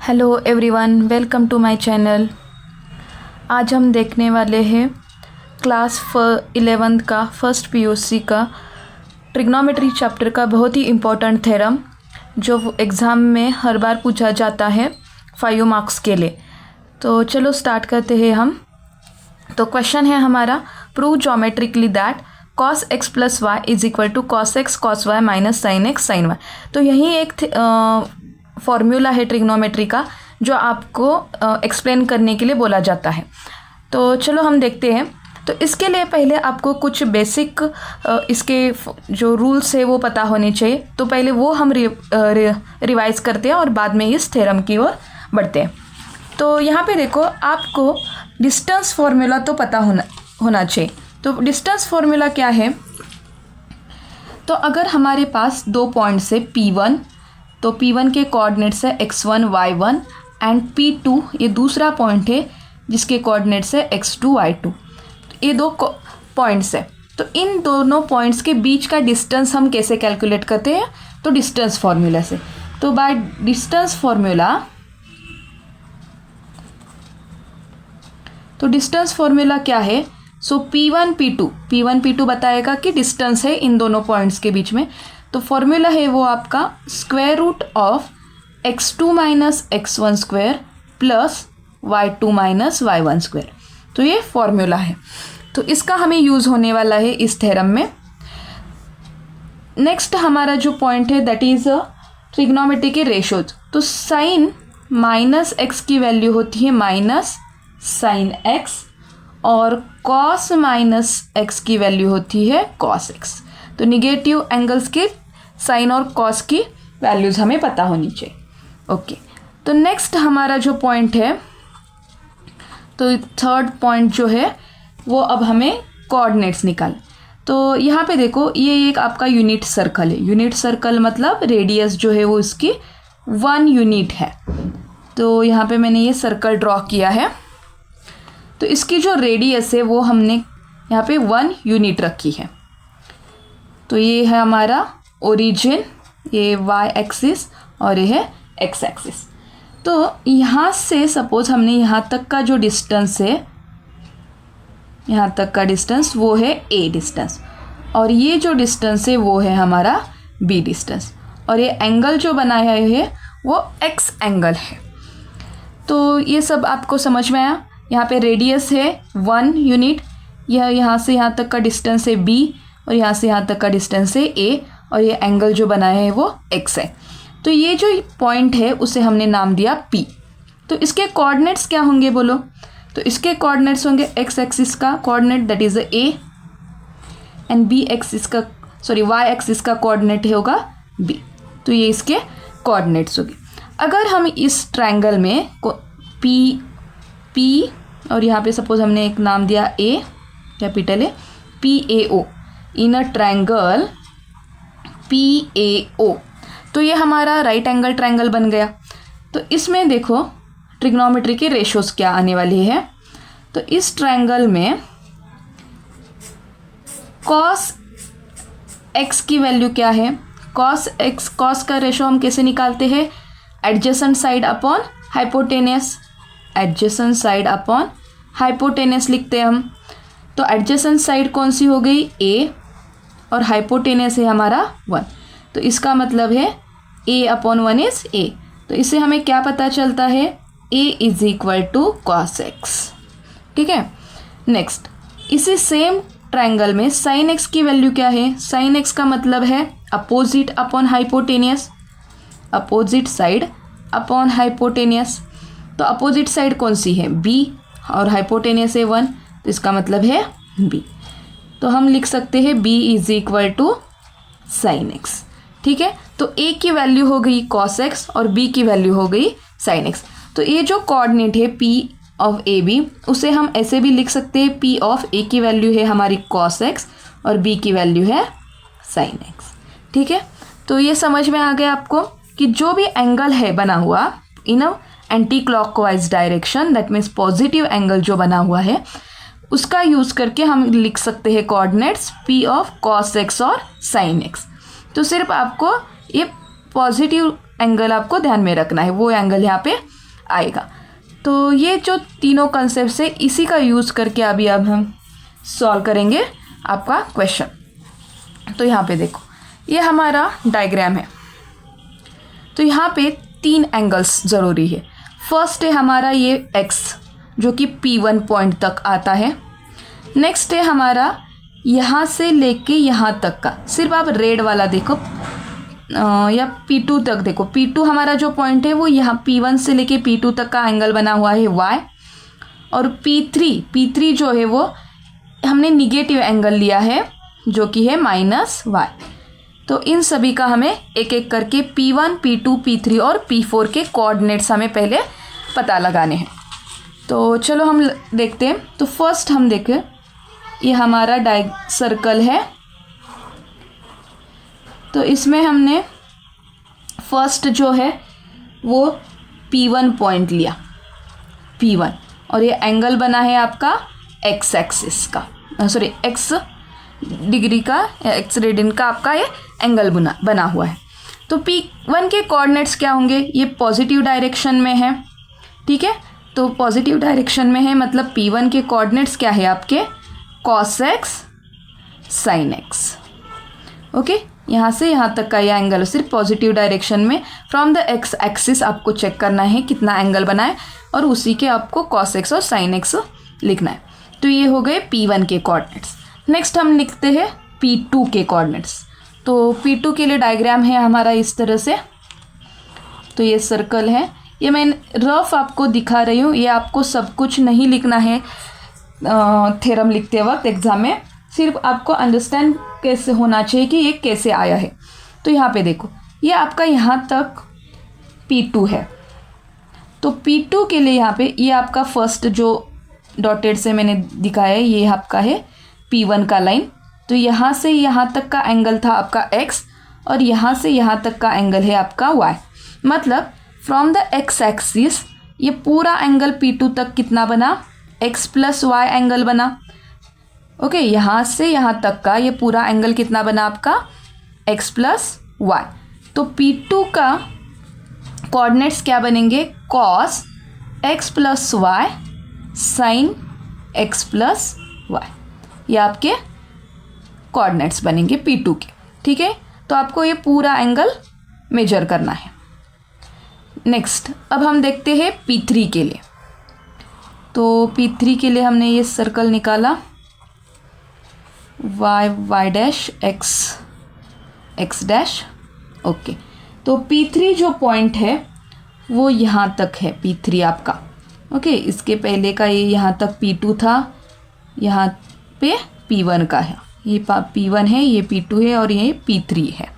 Hello everyone, welcome to my channel. आज हम देखने वाले हैं क्लास 11th का फर्स्ट पीयूसी का ट्रिग्नोमेट्री चैप्टर का बहुत ही इम्पोर्टेंट थ्योरम जो एग्ज़ाम में हर बार पूछा जाता है 5 मार्क्स के लिए। तो चलो स्टार्ट करते हैं हम। तो क्वेश्चन है हमारा, prove geometrically that cos x plus y is equal to cos x cos y minus sine x sine y. तो यही एक फॉर्मूला है ट्रिग्नोमेट्री का जो आपको एक्सप्लेन करने के लिए बोला जाता है। तो चलो हम देखते हैं। तो इसके लिए पहले आपको कुछ बेसिक इसके जो रूल्स है वो पता होने चाहिए। तो पहले वो हम रिवाइज करते हैं और बाद में इस थ्योरम की ओर बढ़ते हैं। तो यहाँ पे देखो, आपको डिस्टेंस फॉर्मूला तो पता होना चाहिए। तो डिस्टेंस फॉर्मूला क्या है? तो अगर हमारे पास दो पॉइंट्स है P1, तो P1 के कोऑर्डिनेट्स है x1 y1 एंड P2 ये दूसरा पॉइंट है जिसके कोऑर्डिनेट्स है x2 y2। ये दो पॉइंट्स है। तो इन दोनों पॉइंट्स के बीच का डिस्टेंस हम कैसे कैलकुलेट करते हैं? तो डिस्टेंस फॉर्मूला से। तो बाय डिस्टेंस फॉर्मूला क्या है? सो P1 P2 बताएगा कि डिस्टेंस है इन दोनों पॉइंट्स के बीच में। तो फॉर्मूला है वो आपका square root of x2 minus x1 square plus y2 minus y1 square. तो ये फॉर्मूला है। तो इसका हमें यूज़ होने वाला है इस थ्योरम में। नेक्स्ट हमारा जो पॉइंट है दैट इज ट्रिग्नोमेट्री के रेशोज। तो साइन माइनस एक्स की वैल्यू होती है माइनस साइन एक्स और कॉस माइनस एक्स की वैल्यू होती है कॉस एक्स। तो निगेटिव एंगल्स के साइन और कॉस की वैल्यूज हमें पता होनी चाहिए। ओके, तो नेक्स्ट हमारा जो पॉइंट है, तो थर्ड पॉइंट जो है वो अब हमें कोऑर्डिनेट्स निकाल। तो यहाँ पे देखो, ये एक आपका यूनिट सर्कल है। यूनिट सर्कल मतलब रेडियस जो है वो इसकी 1 यूनिट है। तो यहाँ पे मैंने ये सर्कल ड्रॉ किया है। तो इसकी जो रेडियस है वो हमने यहाँ पे 1 यूनिट रखी है। तो ये है हमारा ओरिजिन, ये y एक्सिस और ये है x एक्सिस। तो यहाँ से सपोज हमने यहाँ तक का जो डिस्टेंस है, यहाँ तक का डिस्टेंस वो है a डिस्टेंस, और ये जो डिस्टेंस है वो है हमारा b डिस्टेंस, और ये एंगल जो बनाया है वो x एंगल है। तो ये सब आपको समझ में आया। यहाँ पे रेडियस है 1 यूनिट, यह यहाँ से यहाँ तक का डिस्टेंस है b और यहाँ से यहाँ तक का डिस्टेंस है a, और ये एंगल जो बनाया है वो x है। तो ये जो पॉइंट है उसे हमने नाम दिया P। तो इसके कोऑर्डिनेट्स क्या होंगे बोलो? तो इसके कोऑर्डिनेट्स होंगे x एक्सिस का coordinate that is a and b axis का y एक्सिस का कोऑर्डिनेट होगा b। तो ये इसके कोऑर्डिनेट्स होंगे। अगर हम इस ट्रायंगल में P और यहाँ पे सपोज हमने एक नाम दिया A, कैपिटल है PAO, in a triangle PAO, तो ये हमारा राइट एंगल ट्रायंगल बन गया। तो इसमें देखो ट्रिग्नोमेट्री के रेशोज क्या आने वाले हैं। तो इस ट्रायंगल में cos x की वैल्यू क्या है? cos का रेशो हम कैसे निकालते हैं? Adjacent side upon hypotenuse, adjacent side upon hypotenuse लिखते हैं हम। तो एडजेसेंट साइड कौन सी हो गई? a, और हाइपोटेनियस है हमारा 1। तो इसका मतलब है a अपॉन 1 इज a। तो इससे हमें क्या पता चलता है? a is equal to cos x। ठीक है। नेक्स्ट, इसी सेम ट्रायंगल में साइन x की वैल्यू क्या है? साइन x का मतलब है opposite upon hypotenuse, opposite side upon hypotenuse. तो अपोजिट साइड कौन सी है? b, और हाइपोटेनियस है 1, तो इसका मतलब है b। तो हम लिख सकते हैं b is equal to sine x। ठीक है। तो a की वैल्यू हो गई cos x और b की वैल्यू हो गई साइन x। तो ये जो कोऑर्डिनेट है p ऑफ ए बी, उसे हम ऐसे भी लिख सकते हैं p ऑफ a की वैल्यू है हमारी cos x और b की वैल्यू है साइन x। ठीक है। तो ये समझ में आ गया आपको कि जो भी एंगल है बना हुआ in anti clockwise direction, that means positive angle जो बना हुआ है, उसका यूज़ करके हम लिख सकते हैं coordinates p of cos x और sin x। तो सिर्फ आपको ये पॉजिटिव एंगल आपको ध्यान में रखना है, वो एंगल यहाँ पे आएगा। तो ये जो तीनों कंसेप्ट है इसी का यूज़ करके अभी अब हम सॉल्व करेंगे आपका क्वेश्चन। तो यहाँ पे देखो, ये हमारा डायग्राम है। तो यहाँ पे 3 एंगल्स ज़रूरी है। फर्स्ट है हमारा ये x जो कि P1 पॉइंट तक आता है। नेक्स्ट है हमारा यहाँ से लेके यहाँ तक का, सिर्फ आप रेड वाला देखो या P2 तक देखो। P2 हमारा जो पॉइंट है वो यहाँ P1 से लेके P2 तक का एंगल बना हुआ है y, और P3 जो है वो हमने निगेटिव एंगल लिया है जो कि है -y। तो इन सभी का हमें एक एक करके P1, P2, P3 और P4 के कोऑर्डिनेट्स हमें पहले पता लगाने हैं। तो चलो हम देखते हैं। तो फर्स्ट हम देखें, ये हमारा सर्कल है। तो इसमें हमने फर्स्ट जो है वो P1 पॉइंट लिया, P1, और ये एंगल बना है आपका x एक्सिस का, सॉरी x डिग्री का, x रेडियन का आपका ये एंगल बना हुआ है। तो P1 के कोऑर्डिनेट्स क्या होंगे, ये पॉजिटिव डायरेक्शन में है, ठीक है। तो पॉजिटिव डायरेक्शन में है मतलब P1 के कोऑर्डिनेट्स क्या है आपके cos x sin x। Okay, यहाँ से यहाँ तक का ये एंगल सिर्फ पॉजिटिव डायरेक्शन में फ्रॉम द x एक्सिस आपको चेक करना है कितना एंगल बना है, और उसी के आपको cos x और sin x लिखना है। तो ये हो गए P1 के कोऑर्डिनेट्स। नेक्स्ट हम लिखते हैं P2 के कोऑर्डिनेट्स। तो P2 के लिए डायग्राम है हमारा इस तरह से। तो ये सर्कल है, ये मैं रफ आपको दिखा रही हूँ, ये आपको सब कुछ नहीं लिखना है थ्योरम लिखते वक्त एग्जाम में, सिर्फ आपको अंडरस्टैंड कैसे होना चाहिए कि ये कैसे आया है। तो यहाँ पे देखो, ये आपका यहाँ तक P2 है। तो P2 के लिए यहाँ पे ये आपका फर्स्ट जो डॉटेड से मैंने दिखाया है ये आपका है P1 का लाइन। तो यहाँ से यहाँ तक का एंगल था आपका x, और यहाँ से यहाँ तक का एंगल है आपका y। मतलब फ्रॉम द x एक्सिस ये पूरा एंगल P2 तक कितना बना, x प्लस y एंगल बना। ओके, यहाँ से यहाँ तक का ये पूरा एंगल कितना बना आपका x प्लस y। तो P2 का कोऑर्डिनेट्स क्या बनेंगे, cos x plus y sin x plus y। ये आपके कोऑर्डिनेट्स बनेंगे P2 के, ठीक है। तो आपको ये पूरा एंगल मेजर करना है। नेक्स्ट अब हम देखते हैं P3 के लिए। तो P3 के लिए हमने ये सर्कल निकाला y dash x dash. Okay, तो P3 जो पॉइंट है वो यहाँ तक है P3 आपका। ओके, इसके पहले का ये यहाँ तक P2 था, यहाँ पे P1 का है, ये P1 है, ये P2 है और ये P3 है,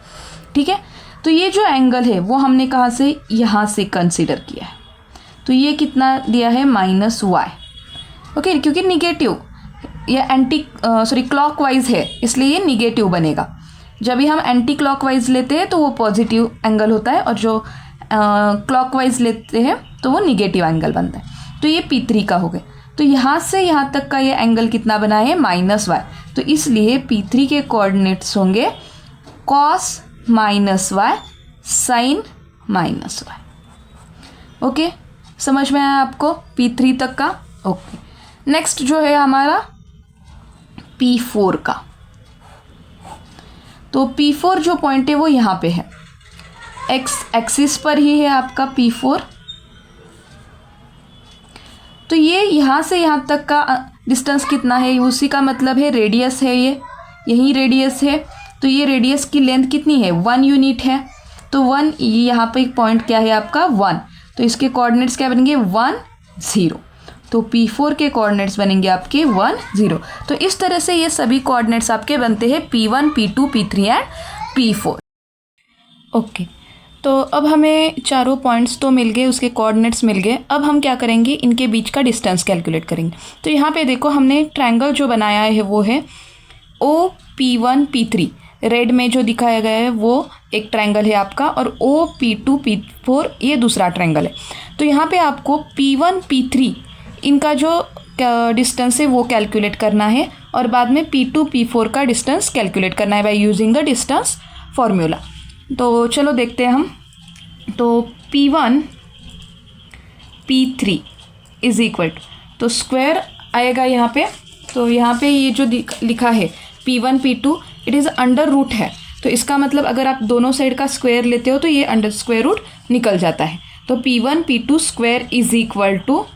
ठीक है। तो ये जो एंगल है वो हमने कहाँ से, यहाँ से कंसीडर किया है। तो ये कितना दिया है -y। ओके, क्योंकि निगेटिव ये क्लॉकवाइज है इसलिए ये निगेटिव बनेगा। जब भी हम एंटी क्लॉकवाइज लेते हैं तो वो पॉजिटिव एंगल होता है, और जो क्लॉकवाइज लेते हैं तो वो निगेटिव एंगल बनता है। तो ये P3 का हो गया। तो यहाँ से यहाँ तक का ये एंगल कितना बना है -y। तो इसलिए P3 के कोऑर्डिनेट्स होंगे cos -y sin -y। Okay, समझ में आया आपको P3 तक का। ओके, नेक्स्ट जो है हमारा P4 का। तो P4 जो पॉइंट है वो यहाँ पे है, x एक्सिस पर ही है आपका P4। तो ये यहाँ से यहाँ तक का डिस्टेंस कितना है, उसी का मतलब है रेडियस है, ये यही रेडियस है। तो ये रेडियस की लेंथ कितनी है, 1 यूनिट है। तो 1, यहाँ पे एक पॉइंट क्या है आपका 1। तो इसके कोऑर्डिनेट्स क्या बनेंगे 1 0। तो P4 के कोऑर्डिनेट्स बनेंगे आपके 1 0। तो इस तरह से ये सभी कोऑर्डिनेट्स आपके बनते हैं P1, P2, P3 and P4। Okay, तो अब हमें चारों पॉइंट्स तो मिल गए, उसके कोऑर्डिनेट्स मिल गए। अब हम क्या करेंगे, इनके बीच का डिस्टेंस कैलकुलेट करेंगे। तो यहाँ पे देखो हमने ट्रायंगल जो बनाया है वो है OP1 P3, रेड में जो दिखाया गया है वो एक ट्रायंगल है आपका, और OP2 P4 ये दूसरा ट्रायंगल है। तो यहाँ पे आपको P1 P3 इनका जो डिस्टेंस है वो कैलकुलेट करना है, और बाद में P2 P4 का डिस्टेंस कैलकुलेट करना है by using the distance formula. तो चलो देखते हैं हम। तो P1 P3 is equal to, तो स्क्वायर आएगा यहाँ पे, तो यहाँ पे ये जो लिखा है P1 P2 it is under root है, तो इसका मतलब अगर आप दोनों साइड का स्क्वायर लेते हो तो ये अंडर स्क्वायर रूट निकल जाता है। तो P1 P2 square is equal to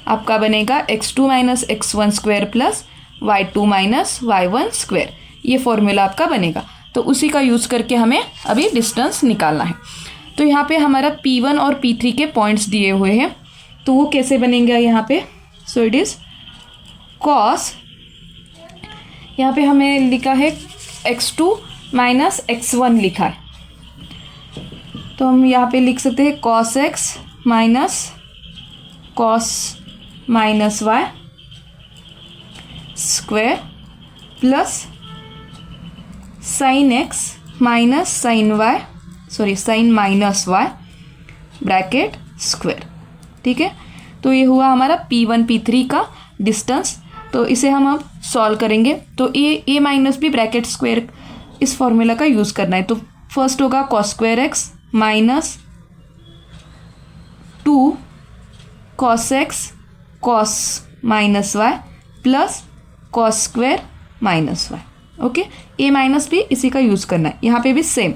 आपका बनेगा x2 minus x1 square plus y2 minus y1 square, ये फॉर्मूला आपका बनेगा। तो उसी का यूज़ करके हमें अभी डिस्टेंस निकालना है। तो यहाँ पे हमारा P1 और P3 के पॉइंट्स दिए हुए हैं, तो वो कैसे बनेंगे यहाँ पे, सो इट इज़ कॉस, यहाँ पे हमें लिखा है x2 माइनस x1 लिखा है, तो हम यहाँ पे लिख सकते हैं cos x minus cos minus y square plus sine x minus sine y, sorry sine minus y bracket square. ठीक है, तो ये हुआ हमारा P1 P3 का डिस्टेंस। तो इसे हम अब सॉल्व करेंगे, तो A minus B bracket square इस फॉर्मूला का यूज़ करना है। तो फर्स्ट होगा cos square x minus 2 cos x cos minus y plus cos square minus y. Okay, A minus B इसी का यूज़ करना है, यहाँ पे भी सेम।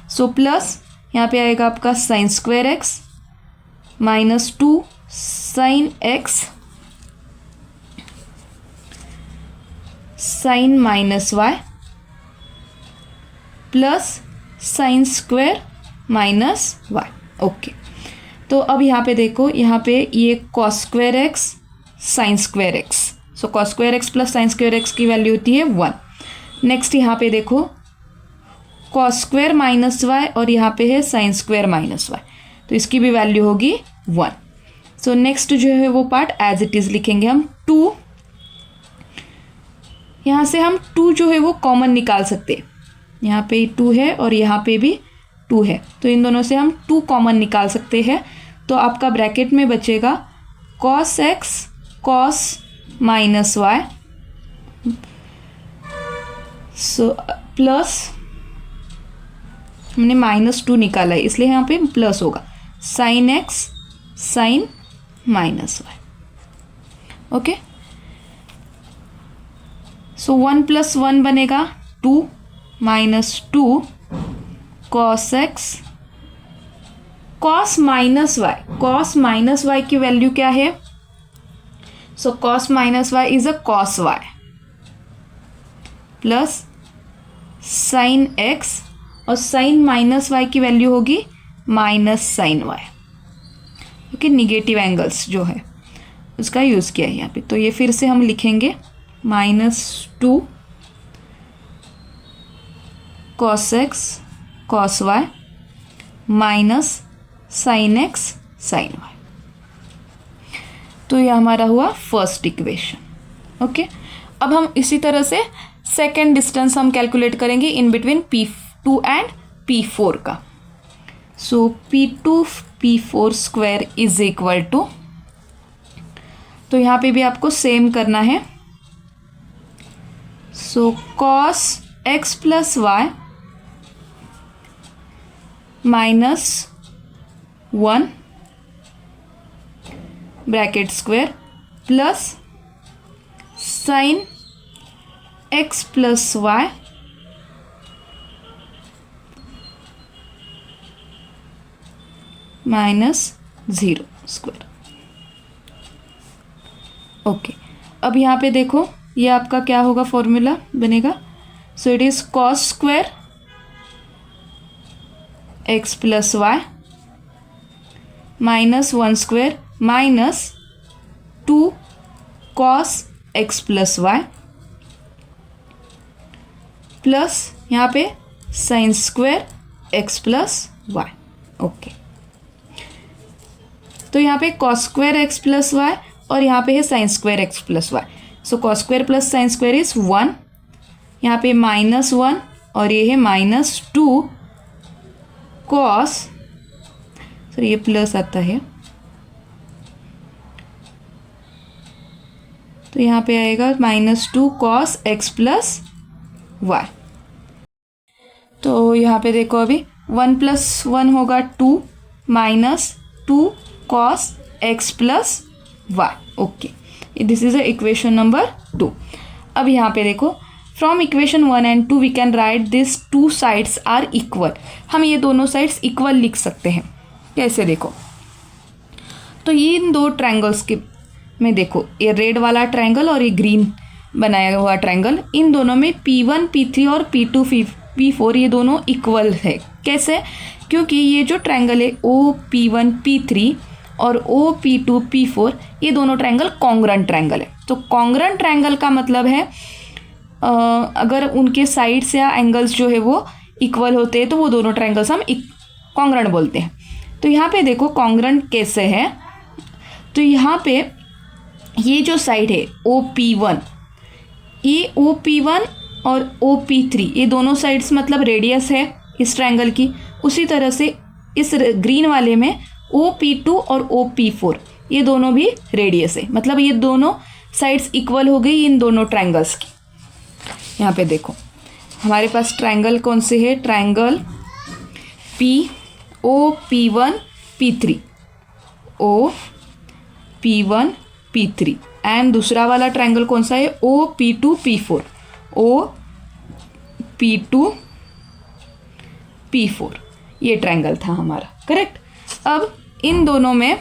सो प्लस यहाँ पे आएगा आपका sine square x minus 2 sine x sine minus y plus sine square minus y. Okay, तो अब यहाँ पे देखो, यहाँ पे ये cos square x sine square x, so cos square x plus sine square x की वैल्यू होती है 1। नेक्स्ट यहाँ पे देखो कॉस स्क्वायर माइनस वाई और यहाँ पे है साइन स्क्वायर माइनस वाई, तो इसकी भी वैल्यू होगी 1। सो नेक्स्ट जो है वो पार्ट एज इट इज़ लिखेंगे हम 2, यहाँ से हम 2 जो है वो कॉमन निकाल सकते हैं, यहाँ पे 2 है और यहाँ पे भी 2 है, तो इन दोनों से हम 2 कॉमन निकाल सकते हैं। तो आपका ब्रैकेट में बचेगा cos x cos minus y, so plus हमने -2 निकाला है इसलिए यहाँ पे प्लस होगा sine x sine minus y. Okay, so 1 + 1 बनेगा 2 -2 cos x cos minus y, cos minus y की वैल्यू क्या है, so cos minus y is a cos y plus sine x और साइन माइनस वाई की value होगी minus sine y. Okay, negative angles जो है उसका यूज़ किया है यहाँ पे, तो ये फिर से हम लिखेंगे -2 cos x cos y minus sine x sine y. तो ये हमारा हुआ फर्स्ट इक्वेशन। ओके, अब हम इसी तरह से सेकेंड डिस्टेंस हम कैलकुलेट करेंगे in between P2 and P4 का। So P2 P4 square is equal to, तो यहाँ पे भी आपको सेम करना है। So cos x plus y -1 bracket square plus sine x plus y -0 square. Okay, अब यहाँ पे देखो ये आपका क्या होगा, फॉर्मूला बनेगा। So it is cos square x plus y -1 square -2 cos x plus y plus यहाँ पे sine square x plus y. Okay, तो यहाँ पे cos square x plus y और यहाँ पे है sine square x plus y. So cos square plus sine square is 1, यहाँ पे -1 और ये है -2 कॉस, सॉरी ये प्लस आता है, तो यहाँ पे आएगा -2 कॉस एक्स प्लस वाई। तो यहाँ पे देखो अभी 1 + 1 होगा 2 -2 cos x plus y. Okay, this is a equation number 2। अब यहाँ पे देखो, from equation 1 and 2 we can write this two sides are equal. हम ये दोनों साइड्स इक्वल लिख सकते हैं। कैसे देखो, तो ये इन दो ट्रायंगल्स के में देखो, ये रेड वाला ट्रायंगल और ये ग्रीन बनाया हुआ ट्रायंगल, इन दोनों में P1 P3 और P2 P4 ये दोनों इक्वल है। कैसे? क्योंकि ये जो ट्रायंगल है OP1 P3 और OP2 P4 ये दोनों ट्रायंगल कॉन्ग्रुएंट ट्रायंगल है। तो कॉन्ग्रुएंट ट्रायंगल का मतलब है अगर उनके साइड्स या एंगल्स जो है वो इक्वल होते हैं तो वो दोनों ट्रायंगल्स हम कॉन्ग्रुएंट बोलते हैं। तो यहाँ पे देखो कॉन्ग्रुएंट कैसे है, तो यहाँ पे ये जो साइड है OP1, ये OP1 और OP3 ये दोनों साइड्स मतलब रेडियस है इस ट्रायंगल की। उसी तरह से इस ग्रीन वाले में OP2 और OP4 ये दोनों भी रेडियस है, मतलब ये दोनों साइड्स इक्वल हो गई इन दोनों ट्रायंगल्स की। यहाँ पे देखो हमारे पास ट्रायंगल कौन से है, triangle OP1 P3 OP1 P3 and दूसरा वाला ट्रायंगल कौन सा है OP2 P4 OP2 P4 ये ट्रायंगल था हमारा, करेक्ट। अब इन दोनों में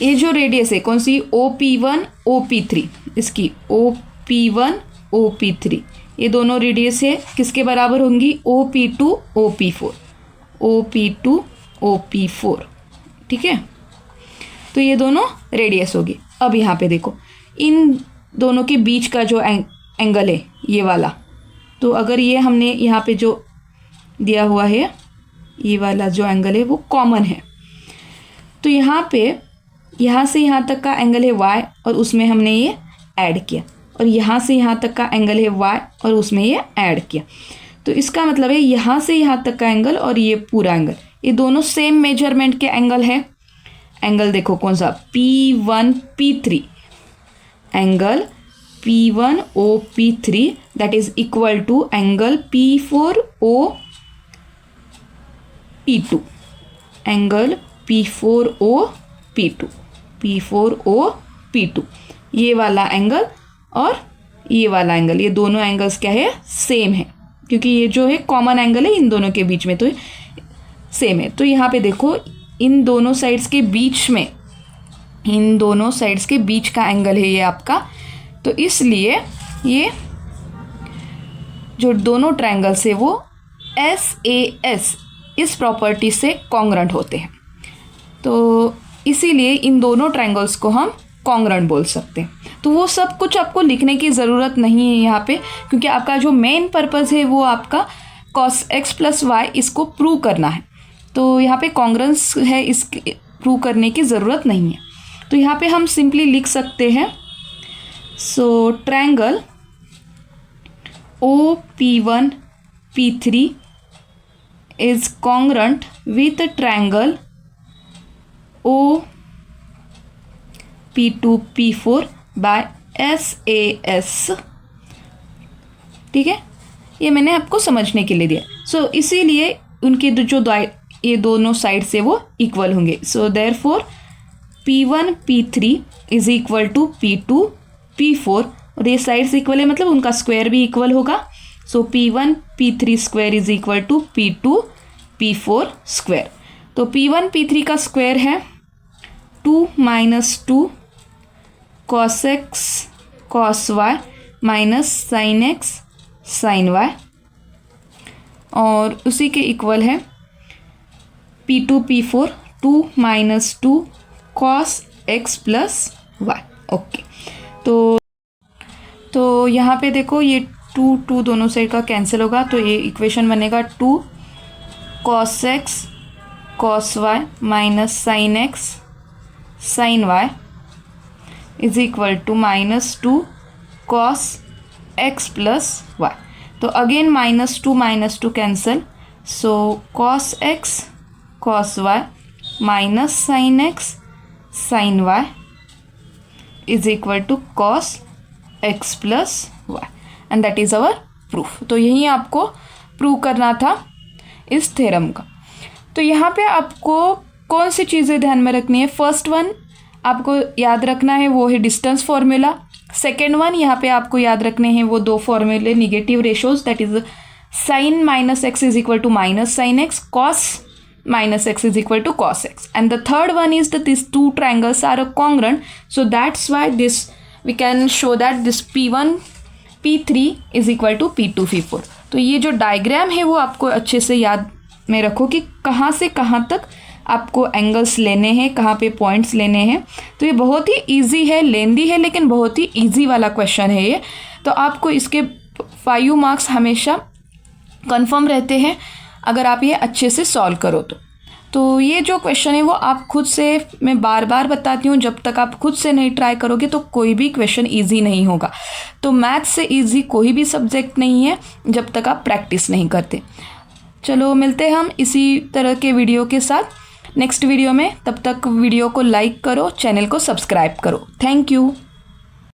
ये जो रेडियस है कौन सी OP1 OP3, इसकी OP1 OP3 ये दोनों रेडियस है किसके बराबर होंगी OP2 OP4 OP2 OP4, ठीक है। तो ये दोनों रेडियस होगी। अब यहाँ पे देखो इन दोनों के बीच का जो एंगल है ये वाला, तो अगर ये हमने यहाँ पे जो दिया हुआ है ये वाला जो एंगल है वो कॉमन है, तो यहाँ पे यहाँ से यहाँ तक का एंगल है y और उसमें हमने ये ऐड किया, और यहाँ से यहाँ तक का एंगल है y और उसमें ये ऐड किया। तो इसका मतलब है यहाँ से यहाँ तक का एंगल और ये पूरा एंगल ये दोनों सेम मेजरमेंट के एंगल है। एंगल देखो कौन सा P1 P3, angle P1 OP3 that is equal to angle P4 OP2, angle P4 OP2 P4 OP2 ये वाला एंगल और ये वाला एंगल ये दोनों एंगल्स क्या है सेम है, क्योंकि ये जो है कॉमन एंगल है इन दोनों के बीच में, तो सेम है। तो यहाँ पे देखो इन दोनों साइड्स के बीच में, इन दोनों साइड्स के बीच का एंगल है ये आपका, तो इसलिए ये जो दोनों ट्रायंगल्स है वो SAS इस प्रॉपर्टी से कॉन्ग्रुएंट होते हैं। तो इसीलिए इन दोनों ट्रायंगल्स को हम कॉन्ग्रुएंट बोल सकते हैं। तो वो सब कुछ आपको लिखने की ज़रूरत नहीं है यहाँ पे, क्योंकि आपका जो मेन पर्पज़ है वो आपका cos x प्लस वाई इसको प्रूव करना है। तो यहाँ पे कॉन्ग्रुएंस है, इसके प्रूव करने की ज़रूरत नहीं है। तो यहाँ पे हम सिंपली लिख सकते हैं, सो triangle OP1 P3 is congruent with triangle OP2 P4 by SAS, ठीक है। ये मैंने आपको समझने के लिए दिया। सो इसीलिए उनके जो ये दोनों साइड से वो इक्वल होंगे। So therefore P1 P3 is equal to P2 P4, और ये साइड्स इक्वल है मतलब उनका स्क्वायर भी इक्वल होगा। So P1 P3 square is equal to P2 P4 square. तो P1 P3 का स्क्वायर है 2 - 2 cos x cos y minus sin x sin y, और उसी के इक्वल है P2 P4 2 - 2 cos x plus y। Okay, तो यहाँ पे देखो ये 2 दोनों साइड का कैंसिल होगा, तो ये इक्वेशन बनेगा 2 cos x cos y minus sin x sin y is equal to -2 cos x plus y। तो again -2 cancel, so cos x cos y minus sin x sin y is equal to cos x plus y, and that is our proof. तो यही आपको prove करना था इस theorem का। तो यहाँ पे आपको कौन सी चीज़ें ध्यान में रखनी है? फर्स्ट वन आपको याद रखना है वो है डिस्टेंस फॉर्मूला। सेकेंड वन यहाँ पे आपको याद रखने हैं वो दो फॉर्मूले negative ratios, that is sine minus x is equal to minus sine x, cos minus x is equal to cos x. And the third one is that these two triangles are congruent, so that's why this we can show that this P1 P3 is equal to P2 P4. तो ये जो diagram है वो आपको अच्छे से याद में रखो कि कहाँ से कहाँ तक आपको एंगल्स लेने हैं, कहाँ पे पॉइंट्स लेने हैं। तो ये बहुत ही इजी है, लेंदी है लेकिन बहुत ही इजी वाला क्वेश्चन है ये। तो आपको इसके 5 मार्क्स हमेशा कंफर्म रहते हैं अगर आप ये अच्छे से सॉल्व करो तो ये जो क्वेश्चन है वो आप खुद से, मैं बार बार बताती हूँ, जब तक आप खुद से नहीं ट्राई करोगे तो कोई भी क्वेश्चन इजी नहीं होगा। तो मैथ से इजी कोई भी सब्जेक्ट नहीं है जब तक आप प्रैक्टिस नहीं करते। चलो मिलते हैं हम इसी तरह के वीडियो के साथ नेक्स्ट वीडियो में। तब तक वीडियो को लाइक करो, चैनल को सब्सक्राइब करो। Thank you.